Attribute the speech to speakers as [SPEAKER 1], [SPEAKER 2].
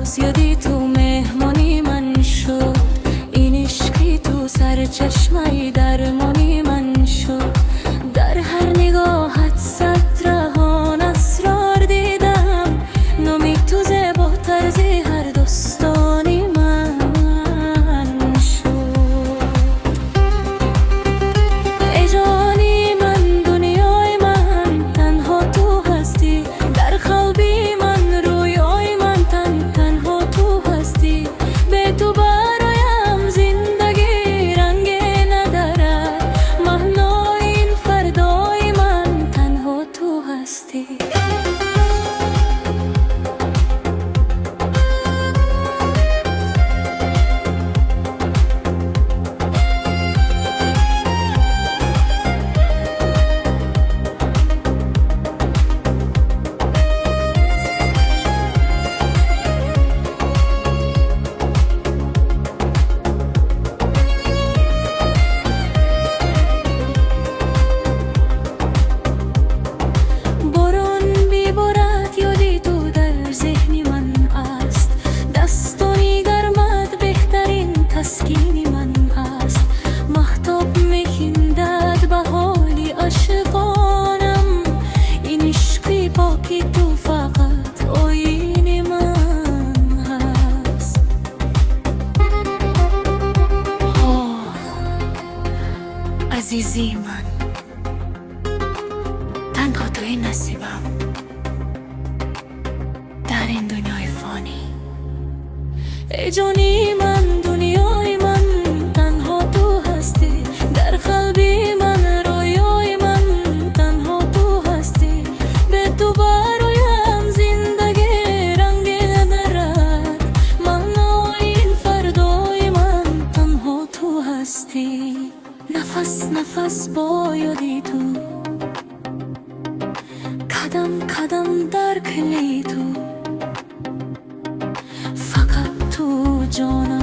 [SPEAKER 1] باز یادی تو مهمانی من شد، این عشقی تو سر چشمای درمانی من شد. در هر نگاهت صد رهان اسرار دیدم، نامی تو زیباتر زی هر داستانی من شد. ای جانی من دنیای من تنها تو هستی، در قلبی من رویای من تنها تو هستی. به تو برایم زندگی رنگ ندارد، معنای این فردای من تنها تو هستی. تسکینی من هست، مهتاب میخندد به حالی عاشقانم. این عشقی پاکی تو فقط آیین من هست. عزیزی من، تنها توی نصیبم در این دنیای فانی. ای جانی من دنیای من تنها تو هستی، در قلبی من رویای من تنها تو هستی. به تو برایم زندگی رنگ ندارد، معنای این فردای من تنها تو هستی. نفس نفس با یادی تو، قدم قدم در کلی تو، فقط تو جانم.